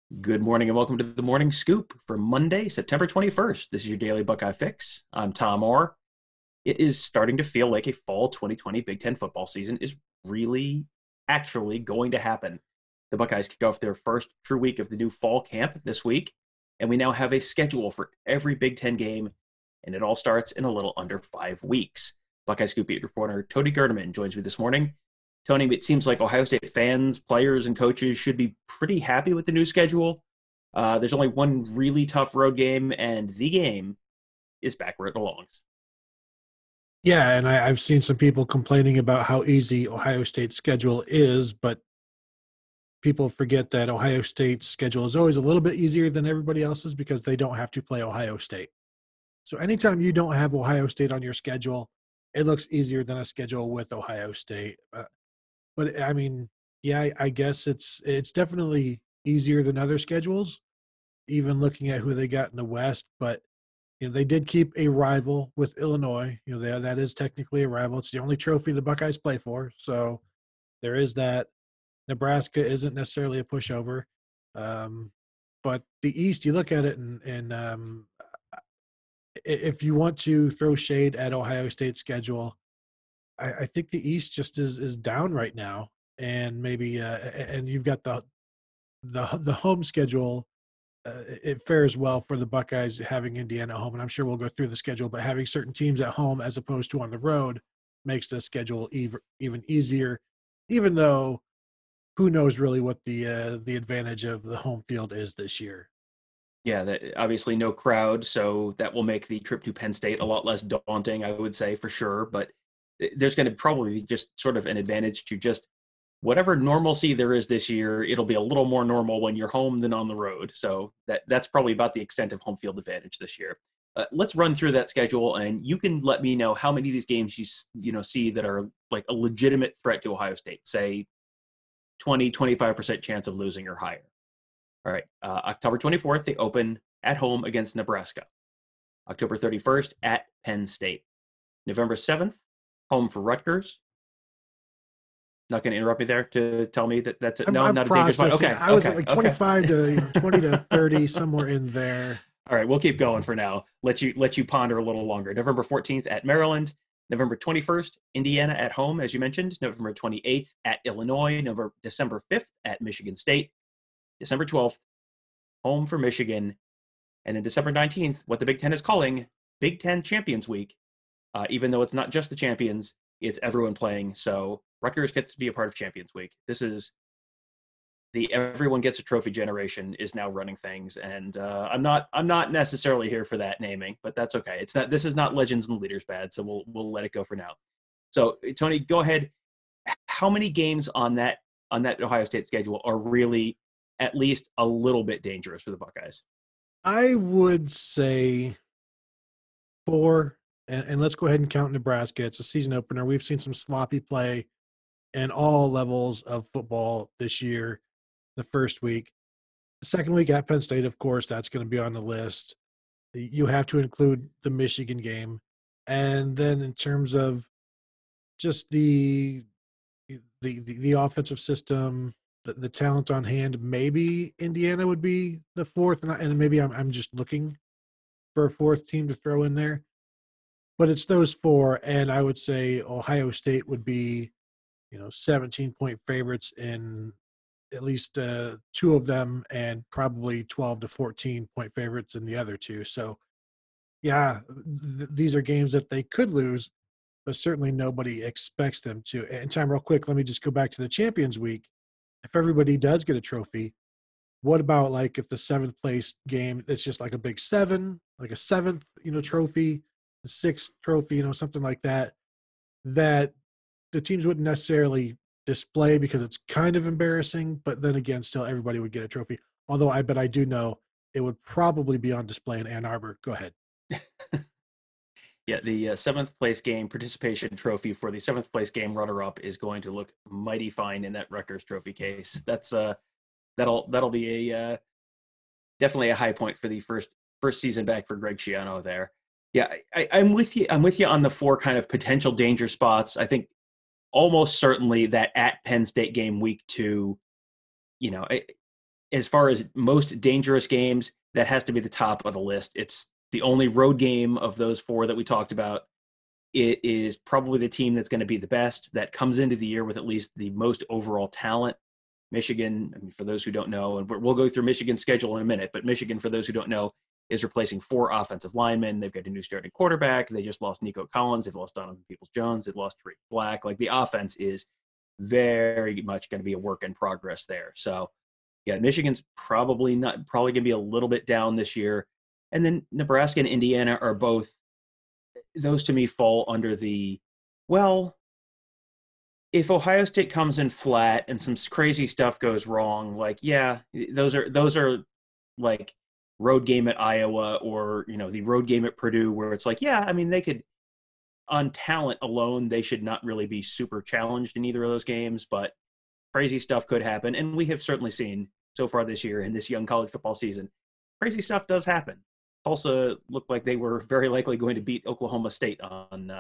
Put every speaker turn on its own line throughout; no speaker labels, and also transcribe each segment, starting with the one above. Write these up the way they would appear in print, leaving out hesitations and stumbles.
Good morning and welcome to the Morning Scoop for Monday, September 21st. This is your daily Buckeye fix. I'm Tom Orr. It is starting to feel like a fall 2020 Big Ten football season is really actually going to happen. The Buckeyes kick off their first true week of the new fall camp this week, and we now have a schedule for every Big Ten game, and it all starts in a little under 5 weeks. Buckeye Scoop beat reporter Tony Gerdeman joins me this morning. Tony, it seems like Ohio State fans, players, and coaches should be pretty happy with the new schedule. There's only one really tough road game, and the game is back where it belongs.
Yeah, and I've seen some people complaining about how easy Ohio State's schedule is, but people forget that Ohio State's schedule is always a little bit easier than everybody else's because they don't have to play Ohio State. So anytime you don't have Ohio State on your schedule, it looks easier than a schedule with Ohio State. But I mean, yeah, I guess it's definitely easier than other schedules, even looking at who they got in the West. But they did keep a rival with Illinois. That is technically a rival. It's the only trophy the Buckeyes play for, so there is that. Nebraska isn't necessarily a pushover, but the East, you look at it, and if you want to throw shade at Ohio State's schedule, I think the East just is down right now, and maybe and you've got the home schedule. It fares well for the Buckeyes having Indiana at home, and I'm sure we'll go through the schedule, but having certain teams at home as opposed to on the road makes the schedule even easier, even though who knows really what the advantage of the home field is this year.
Yeah, that obviously no crowd, so that will make the trip to Penn State a lot less daunting, I would say, for sure. But there's going to probably be just sort of an advantage to just whatever normalcy there is this year. It'll be a little more normal when you're home than on the road. So that's probably about the extent of home field advantage this year. Let's run through that schedule, and you can let me know how many of these games you see that are like a legitimate threat to Ohio State. Say 20-25% chance of losing or higher. All right. October 24th, they open at home against Nebraska. October 31st at Penn State. November 7th, home for Rutgers. Not going to interrupt me there to tell me that that's it. No,
I'm
not a dangerous spot.
processing.
Okay.
I was at
Okay.
like
Okay.
25 to 20 to 30, somewhere in there.
All right. We'll keep going for now. Let you ponder a little longer. November 14th at Maryland. November 21st, Indiana at home, as you mentioned. November 28th at Illinois. December 5th at Michigan State. December 12th, home for Michigan. And then December 19th, what the Big Ten is calling Big Ten Champions Week. Even though it's not just the champions, it's everyone playing. So Rutgers gets to be a part of Champions Week. This is the everyone gets a trophy generation is now running things, and I'm not necessarily here for that naming, but that's okay. It's not. This is not Legends and Leaders bad, so we'll let it go for now. So Tony, go ahead. How many games on that Ohio State schedule are really at least a little bit dangerous for the Buckeyes?
I would say 4, and let's go ahead and count Nebraska. It's a season opener. We've seen some sloppy play in all levels of football this year. The first week. The second week at Penn State, of course, that's going to be on the list. You have to include the Michigan game. And then in terms of just the offensive system, the talent on hand, maybe Indiana would be the fourth, and maybe I'm just looking for a fourth team to throw in there. But it's those 4, and I would say Ohio State would be, 17-point favorites in at least 2 of them, and probably 12 to 14-point favorites in the other 2. So, yeah, these are games that they could lose, but certainly nobody expects them to. And time, real quick, let me just go back to the Champions Week. If everybody does get a trophy, what about like if the 7th place game, it's just like a big 7, like a 7th, trophy, a 6th trophy, something like that, that the teams wouldn't necessarily display because it's kind of embarrassing, but then again, still everybody would get a trophy. Although I do know it would probably be on display in Ann Arbor. Go ahead.
Yeah, the 7th place game participation trophy for the 7th place game runner-up is going to look mighty fine in that Rutgers trophy case. That's that'll be a definitely a high point for the first season back for Greg Schiano there. Yeah, I'm with you. I'm with you on the 4 kind of potential danger spots. I think almost certainly that at Penn State game week 2, as far as most dangerous games, that has to be the top of the list. It's the only road game of those four that we talked about. It is probably the team that's going to be the best, that comes into the year with at least the most overall talent. Michigan, I mean, for those who don't know, and we'll go through Michigan's schedule in a minute, but Michigan, for those who don't know, is replacing 4 offensive linemen. They've got a new starting quarterback. They just lost Nico Collins. They've lost Donovan Peoples-Jones. They've lost Tariq Black. Like, the offense is very much going to be a work in progress there. So, yeah, Michigan's probably going to be a little bit down this year. And then Nebraska and Indiana are both, those to me fall under the, well, if Ohio State comes in flat and some crazy stuff goes wrong, like, yeah, those are like road game at Iowa, or, the road game at Purdue, where it's like, yeah, I mean, they could, on talent alone, they should not really be super challenged in either of those games, but crazy stuff could happen. And we have certainly seen so far this year in this young college football season, crazy stuff does happen. Tulsa looked like they were very likely going to beat Oklahoma State on,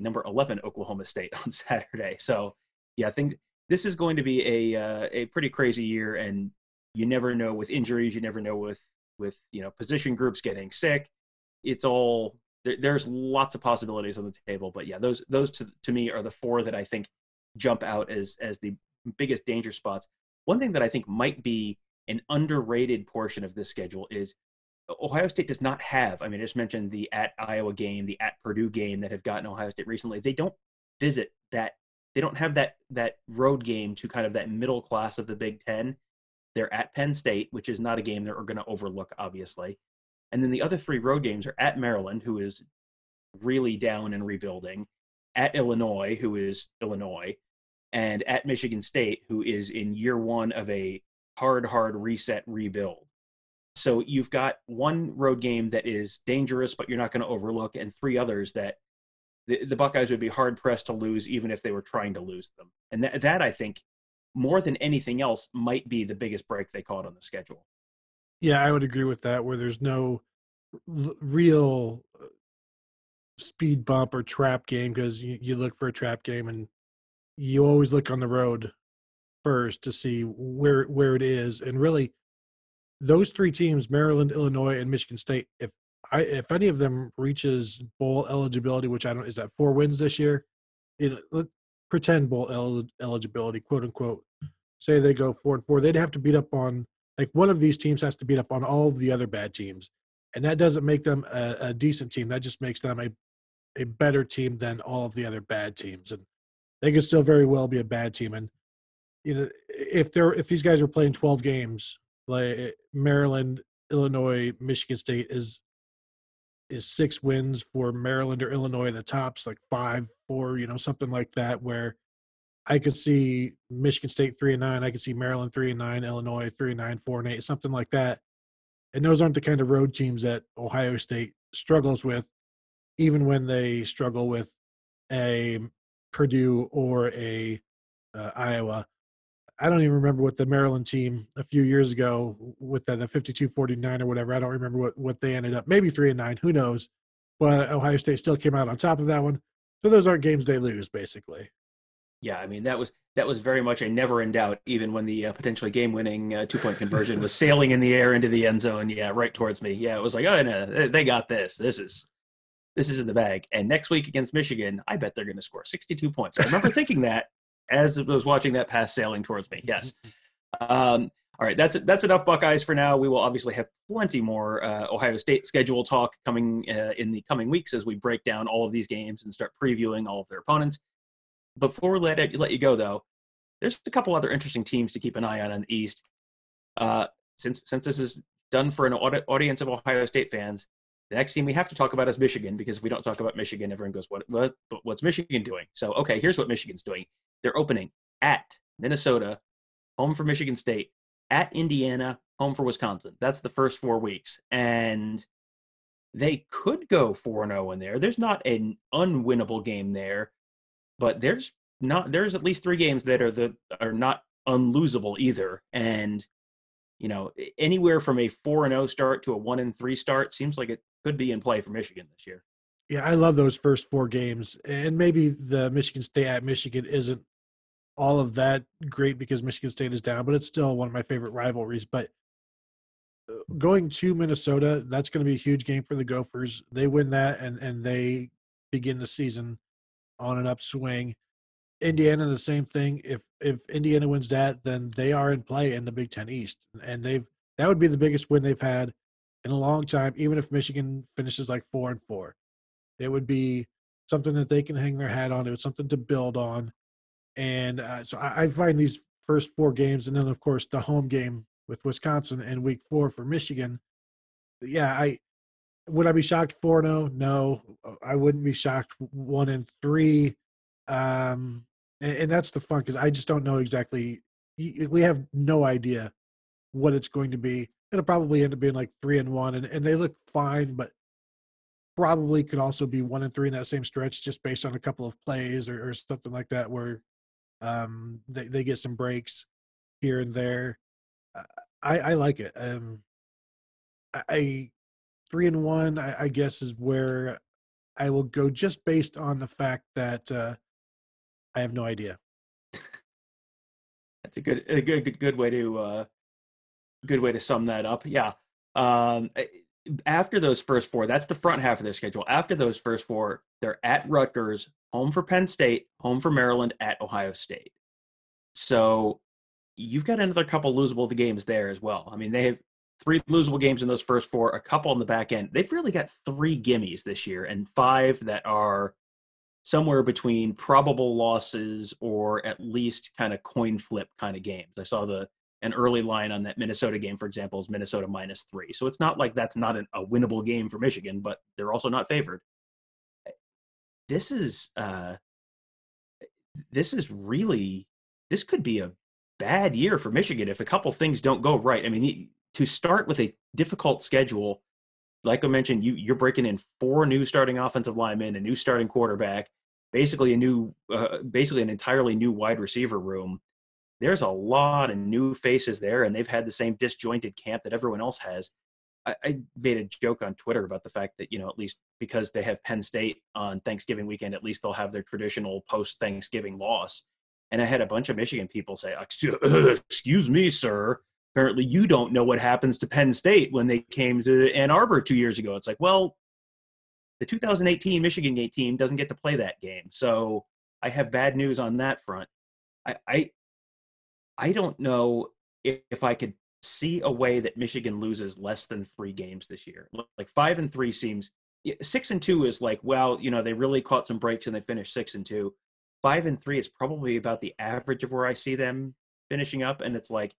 number 11 Oklahoma State on Saturday. So, yeah, I think this is going to be a pretty crazy year, and you never know with injuries, you never know with position groups getting sick. It's all there's lots of possibilities on the table, but yeah, those to me are the four that I think jump out as the biggest danger spots. One thing that I think might be an underrated portion of this schedule is Ohio State does not have, I mean, I just mentioned the at Iowa game, the at Purdue game that have gotten Ohio State recently. They don't visit that. They don't have that road game to kind of that middle class of the Big Ten. They're at Penn State, which is not a game they're going to overlook, obviously. And then the other 3 road games are at Maryland, who is really down and rebuilding, at Illinois, who is Illinois, and at Michigan State, who is in year 1 of a hard reset rebuild. So you've got one road game that is dangerous, but you're not going to overlook, and 3 others that the Buckeyes would be hard pressed to lose, even if they were trying to lose them. And that I think, more than anything else, might be the biggest break they caught on the schedule.
Yeah, I would agree with that, where there's no real speed bump or trap game, because you look for a trap game and you always look on the road first to see where it is. And really, those 3 teams, Maryland, Illinois, and Michigan State, if any of them reaches bowl eligibility, which I don't, is that 4 wins this year? Pretend bowl eligibility, quote unquote. Say they go 4-4, they'd have to beat up on, like, one of these teams has to beat up on all of the other bad teams, and that doesn't make them a decent team. That just makes them a better team than all of the other bad teams, and they could still very well be a bad team. And if these guys are playing 12 games, like Maryland, Illinois, Michigan State is 6 wins for Maryland or Illinois. The top's like 5-4, something like that, where I could see Michigan State 3-9. I could see Maryland 3-9, Illinois 3-9, 4-8, something like that. And those aren't the kind of road teams that Ohio State struggles with, even when they struggle with a Purdue or a Iowa. I don't even remember what the Maryland team a few years ago with the 52-49 or whatever. I don't remember what they ended up. Maybe 3-9. Who knows? But Ohio State still came out on top of that one. So those aren't games they lose, basically.
Yeah, I mean, that was very much a never in doubt, even when the potentially game-winning 2-point conversion was sailing in the air into the end zone. Yeah, right towards me. Yeah, it was like, oh no, they got this. This is in the bag. And next week against Michigan, I bet they're going to score 62 points. I remember thinking that as I was watching that pass sailing towards me. Yes. All right, that's enough Buckeyes for now. We will obviously have plenty more Ohio State schedule talk coming in the coming weeks as we break down all of these games and start previewing all of their opponents. Before we let you go, though, there's a couple other interesting teams to keep an eye on in the East. Since this is done for an audience of Ohio State fans, the next team we have to talk about is Michigan, because if we don't talk about Michigan, everyone goes, what's Michigan doing? So, okay, here's what Michigan's doing. They're opening at Minnesota, home for Michigan State, at Indiana, home for Wisconsin. That's the first 4 weeks. And they could go 4-0 in there. There's not an unwinnable game there, but there's at least 3 games that are not unlosable either. And anywhere from a 4-0 start to a 1-3 start seems like it could be in play for Michigan this year.
Yeah, I love those first 4 games, and maybe the Michigan State at Michigan isn't all of that great because Michigan State is down, but it's still one of my favorite rivalries. But going to Minnesota, that's going to be a huge game for the Gophers. They win that, and they begin the season on an upswing. Indiana, the same thing. If Indiana wins that, then they are in play in the Big Ten East, and that would be the biggest win they've had in a long time. Even if Michigan finishes like 4-4, it would be something that they can hang their hat on. It was something to build on, and so I find these first 4 games, and then of course the home game with Wisconsin in Week 4 for Michigan. Yeah, would I be shocked 4-0? No, I wouldn't be shocked 1-3. And that's the fun because I just don't know exactly. We have no idea what it's going to be. It'll probably end up being like 3-1, and they look fine, but probably could also be 1-3 in that same stretch, just based on a couple of plays or something like that, where they get some breaks here and there. I like it. I 3-1, I guess, is where I will go, just based on the fact that I have no idea.
That's a good way to sum that up. Yeah. After those first 4, that's the front half of their schedule. After those first 4, they're at Rutgers, home for Penn State, home for Maryland, at Ohio State. So you've got another couple losable games there as well. I mean, they have 3 losable games in those first 4, a couple on the back end. They've really got 3 gimmies this year, and 5 that are somewhere between probable losses or at least kind of coin flip kind of games. I saw an early line on that Minnesota game, for example, is Minnesota -3. So it's not like that's not a winnable game for Michigan, but they're also not favored. This is really, this could be a bad year for Michigan if a couple things don't go right. I mean, to start with a difficult schedule, like I mentioned, you're breaking in 4 new starting offensive linemen, a new starting quarterback, basically basically an entirely new wide receiver room. There's a lot of new faces there, and they've had the same disjointed camp that everyone else has. I made a joke on Twitter about the fact that, at least because they have Penn State on Thanksgiving weekend, at least they'll have their traditional post-Thanksgiving loss. And I had a bunch of Michigan people say, excuse me, sir. Apparently you don't know what happens to Penn State when they came to Ann Arbor 2 years ago. It's like, well, the 2018 Michigan team doesn't get to play that game. So I have bad news on that front. I don't know if I could see a way that Michigan loses less than 3 games this year. Like 5-3 seems, 6-2 is like, well, they really caught some breaks and they finished 6-2. 5-3 is probably about the average of where I see them finishing up. And it's like,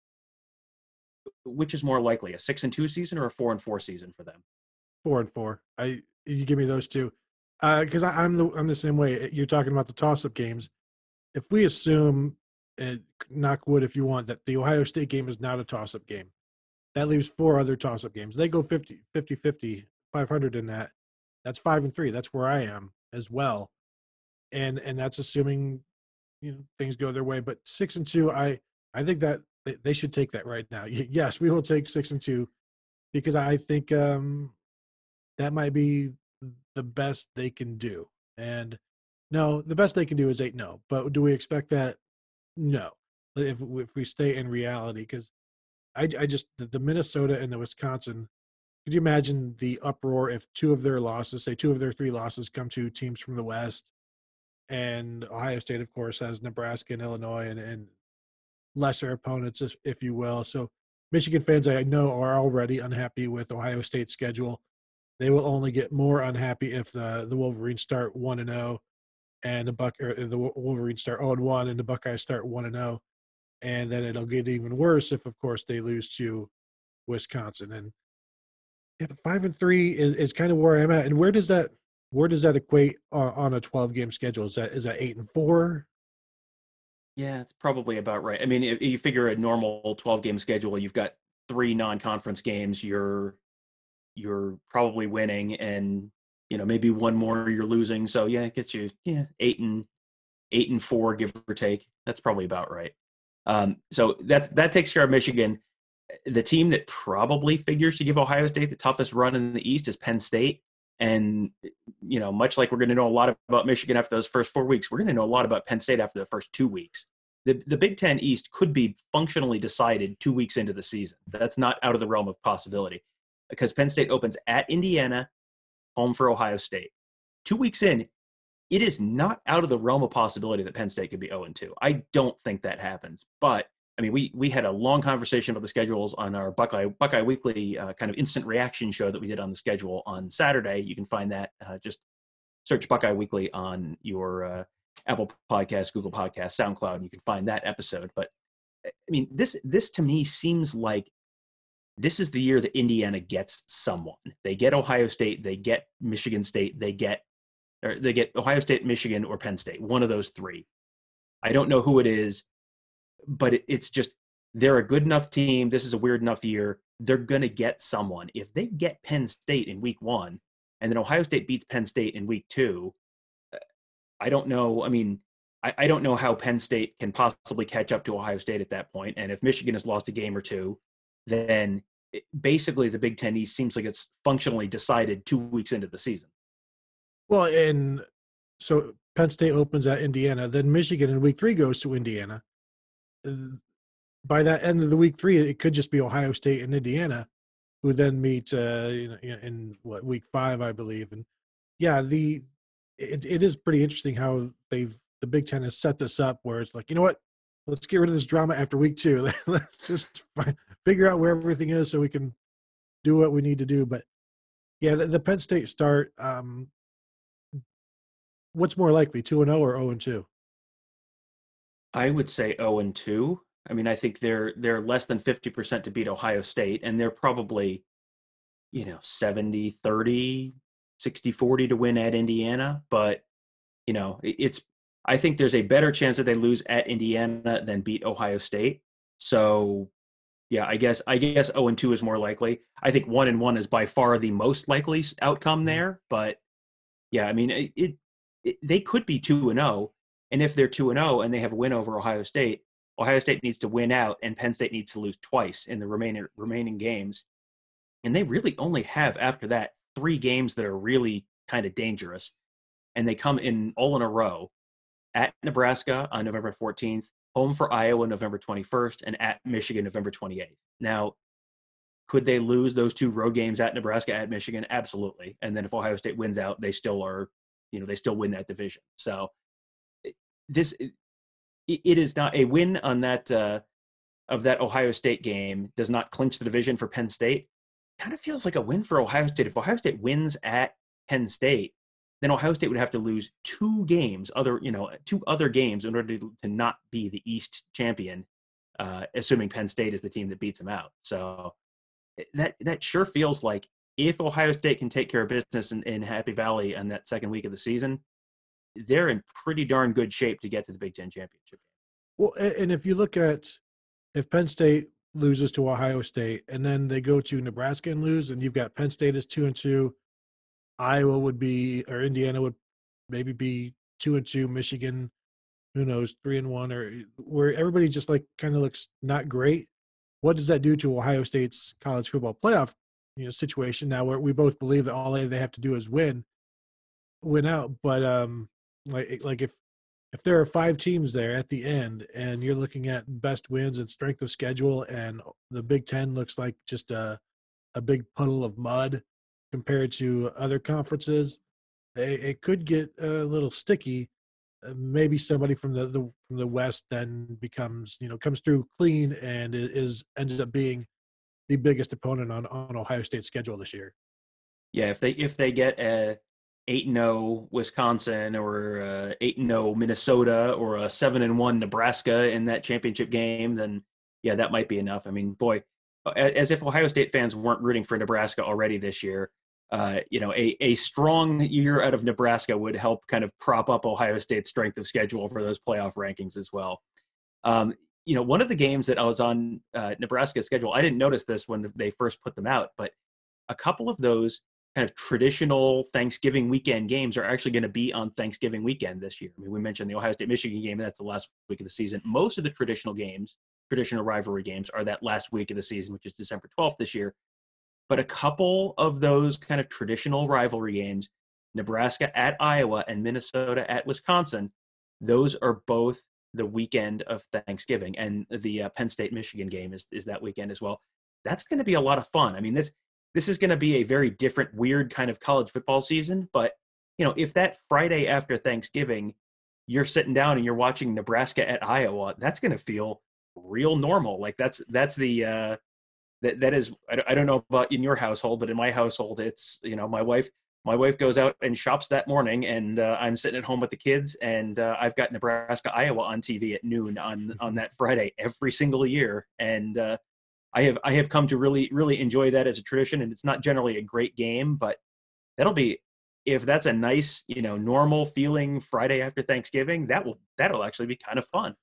which is more likely, a 6-2 season or a 4-4 season for them?
4-4. You give me those two, because I'm the same way. You're talking about the toss-up games. If we assume, knock wood if you want, that the Ohio State game is not a toss-up game, that leaves 4 other toss-up games. They go 50-50, 500 in that. That's 5-3. That's where I am as well, and that's assuming things go their way. But 6-2, I think that they should take that right now. Yes, we will take 6-2, because I think that might be the best they can do. And no, the best they can do is 8-0. But do we expect that? No. If we stay in reality, because I just, the Minnesota and the Wisconsin, could you imagine the uproar if 2 of their losses, say 2 of their 3 losses, come to teams from the West? And Ohio State, of course, has Nebraska and Illinois and lesser opponents, if you will. So Michigan fans, I know, are already unhappy with Ohio State's schedule. They will only get more unhappy if the Wolverines start 1-0 and the Wolverines start 0-1 and the Buckeyes start 1-0. And then it'll get even worse if, of course, they lose to Wisconsin. And 5-3 is kind of where I'm at. And where does that equate on a 12-game schedule? Is that 8-4?
Yeah, it's probably about right. I mean, if you figure a normal 12-game schedule, you've got 3 non-conference games. You're probably winning, and maybe 1 more you're losing. So yeah, it gets you 8-4, give or take. That's probably about right. So that takes care of Michigan. The team that probably figures to give Ohio State the toughest run in the East is Penn State. And, much like we're going to know a lot about Michigan after those first 4 weeks, we're going to know a lot about Penn State after the first 2 weeks. the Big Ten East could be functionally decided 2 weeks into the season. That's not out of the realm of possibility, because Penn State opens at Indiana, home for Ohio State. 2 weeks in, it is not out of the realm of possibility that Penn State could be 0-2. I don't think that happens. But, I mean, we had a long conversation about the schedules on our Buckeye Weekly kind of instant reaction show that we did on the schedule on Saturday. You can find that. Just search Buckeye Weekly on your Apple Podcasts, Google Podcasts, SoundCloud, and you can find that episode. But, I mean, this to me seems like this is the year that Indiana gets someone. They get Ohio State, they get Michigan State, they get Ohio State, Michigan, or Penn State, one of those three. I don't know who it is, but it's just they're a good enough team. This is a weird enough year. They're going to get someone. If they get Penn State in week 1 and then Ohio State beats Penn State in week 2, I don't know. I mean, I don't know how Penn State can possibly catch up to Ohio State at that point. And if Michigan has lost a game or two, then basically the Big Ten East seems like it's functionally decided 2 weeks into the season.
Well, and so Penn State opens at Indiana, then Michigan in week 3 goes to Indiana. By that end of the week 3, it could just be Ohio State and Indiana, who then meet in week 5, I believe. And yeah, it is pretty interesting how the Big Ten has set this up, where it's like, you know what, let's get rid of this drama after week 2. Let's just figure out where everything is so we can do what we need to do. But yeah, the Penn State start. What's more likely, 2-0 or 0-2?
I would say 0-2. I mean, I think they're less than 50% to beat Ohio State, and they're probably, 70-30, 60-40 to win at Indiana. But, I think there's a better chance that they lose at Indiana than beat Ohio State. So, yeah, I guess 0-2 is more likely. I think 1-1 is by far the most likely outcome there. But, yeah, I mean, they could be 2-0, and if they're 2-0 and they have a win over Ohio State needs to win out, and Penn State needs to lose twice in the remaining games. And they really only have, after that, 3 games that are really kind of dangerous, and they come in all in a row: at Nebraska on November 14th, home for Iowa November 21st, and at Michigan November 28th. Now, could they lose those 2 road games at Nebraska, at Michigan? Absolutely. And then if Ohio State wins out, they still are. They still win that division. So it is not a win on that of that Ohio State game does not clinch the division for Penn State. Kind of feels like a win for Ohio State. If Ohio State wins at Penn State, then Ohio State would have to lose 2 games, 2 other games in order to not be the East champion, assuming Penn State is the team that beats them out. So that sure feels like, if Ohio State can take care of business in Happy Valley on that second week of the season, they're in pretty darn good shape to get to the Big Ten championship.
Well, and if you look at, if Penn State loses to Ohio State and then they go to Nebraska and lose, and you've got Penn State as 2-2, Iowa would be, or Indiana would maybe be 2-2, Michigan, who knows, 3-1, or where everybody just like kind of looks not great. What does that do to Ohio State's college football playoff situation now, where we both believe that all they have to do is win out? But like if there are 5 teams there at the end and you're looking at best wins and strength of schedule, and the Big Ten looks like just a big puddle of mud compared to other conferences, it could get a little sticky. Maybe somebody from the West then becomes, comes through clean and ends up being the biggest opponent on Ohio State's schedule this year.
Yeah, if they get a 8-0 Wisconsin, or a 8-0 Minnesota, or a 7-1 Nebraska in that championship game, then yeah, that might be enough. I mean, boy, as if Ohio State fans weren't rooting for Nebraska already this year. A strong year out of Nebraska would help kind of prop up Ohio State's strength of schedule for those playoff rankings as well. One of the games that I was on Nebraska's schedule, I didn't notice this when they first put them out, but a couple of those kind of traditional Thanksgiving weekend games are actually going to be on Thanksgiving weekend this year. I mean, we mentioned the Ohio State-Michigan game, and that's the last week of the season. Most of the traditional rivalry games are that last week of the season, which is December 12th this year. But a couple of those kind of traditional rivalry games, Nebraska at Iowa and Minnesota at Wisconsin, those are both the weekend of Thanksgiving, and the Penn State Michigan game is that weekend as well. That's going to be a lot of fun. I mean, this is going to be a very different, weird kind of college football season. But if that Friday after Thanksgiving, you're sitting down and you're watching Nebraska at Iowa, that's going to feel real normal. Like that's the that is, I don't know about in your household, but in my household, it's, my wife goes out and shops that morning, and I'm sitting at home with the kids, and I've got Nebraska, Iowa on TV at noon on that Friday every single year. And I have come to really, really enjoy that as a tradition. And it's not generally a great game, but if that's a nice, normal feeling Friday after Thanksgiving, that'll actually be kind of fun.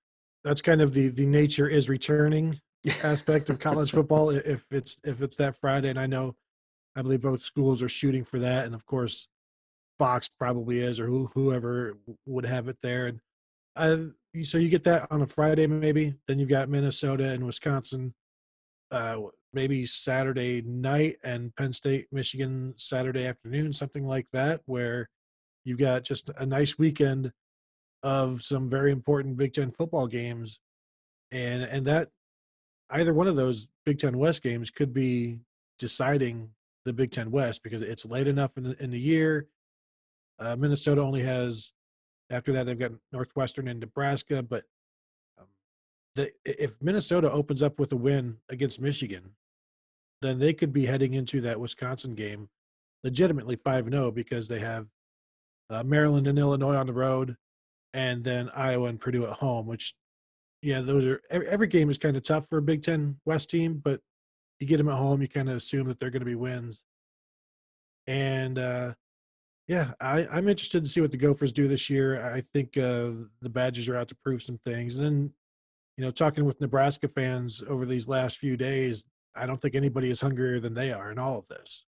That's kind of the nature is returning aspect of college football. If it's that Friday, and I believe both schools are shooting for that, and of course Fox probably is, or whoever would have it there. And so you get that on a Friday, maybe. Then you've got Minnesota and Wisconsin, maybe Saturday night, and Penn State, Michigan Saturday afternoon, something like that, where you've got just a nice weekend of some very important Big Ten football games, and that either one of those Big Ten West games could be deciding the Big Ten West, because it's late enough in the year. Minnesota only has, after that, they've got Northwestern and Nebraska. But if Minnesota opens up with a win against Michigan, then they could be heading into that Wisconsin game legitimately 5-0, because they have Maryland and Illinois on the road, and then Iowa and Purdue at home, which, those are, every game is kind of tough for a Big Ten West team, but you get them at home, you kind of assume that they're going to be wins. And I'm interested to see what the Gophers do this year. I think the Badgers are out to prove some things. And then, talking with Nebraska fans over these last few days, I don't think anybody is hungrier than they are in all of this.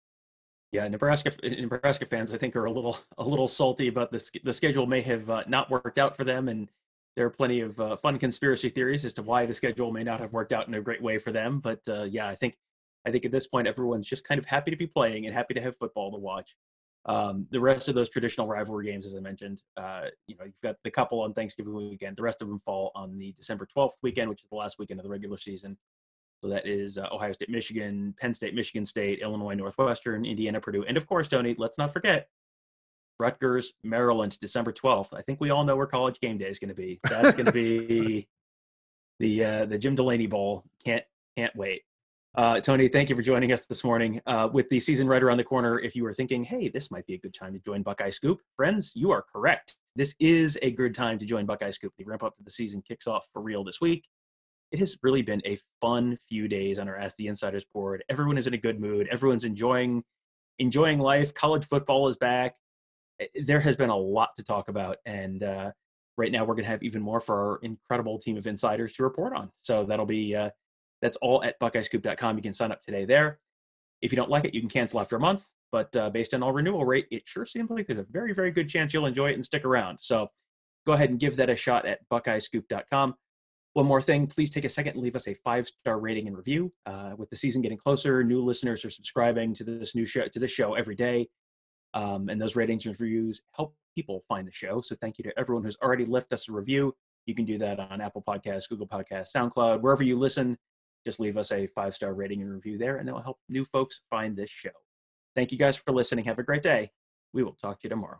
Yeah, Nebraska fans, I think, are a little salty about this. The schedule may have not worked out for them, and there are plenty of fun conspiracy theories as to why the schedule may not have worked out in a great way for them. But I think at this point everyone's just kind of happy to be playing and happy to have football to watch. The rest of those traditional rivalry games, as I mentioned, you've got the couple on Thanksgiving weekend. The rest of them fall on the December 12th weekend, which is the last weekend of the regular season. So that is Ohio State, Michigan, Penn State, Michigan State, Illinois, Northwestern, Indiana, Purdue. And of course, Tony, let's not forget Rutgers, Maryland, December 12th. I think we all know where College Game Day is going to be. That's going to be the Jim Delaney Bowl. Can't wait. Tony, thank you for joining us this morning. With the season right around the corner, if you were thinking, hey, this might be a good time to join Buckeye Scoop, friends, you are correct. This is a good time to join Buckeye Scoop. The ramp up to the season kicks off for real this week. It has really been a fun few days on our Ask the Insiders board. Everyone is in a good mood. Everyone's enjoying life. College football is back. There has been a lot to talk about, and right now we're going to have even more for our incredible team of insiders to report on. So that'll be that's all at BuckeyeScoop.com. You can sign up today there. If you don't like it, you can cancel after a month. But based on our renewal rate, it sure seems like there's a very, very good chance you'll enjoy it and stick around. So go ahead and give that a shot at BuckeyeScoop.com. One more thing, please take a second and leave us a 5-star rating and review. With the season getting closer, new listeners are subscribing to this show every day. And those ratings and reviews help people find the show. So thank you to everyone who's already left us a review. You can do that on Apple Podcasts, Google Podcasts, SoundCloud, wherever you listen. Just leave us a 5-star rating and review there, and it'll help new folks find this show. Thank you guys for listening. Have a great day. We will talk to you tomorrow.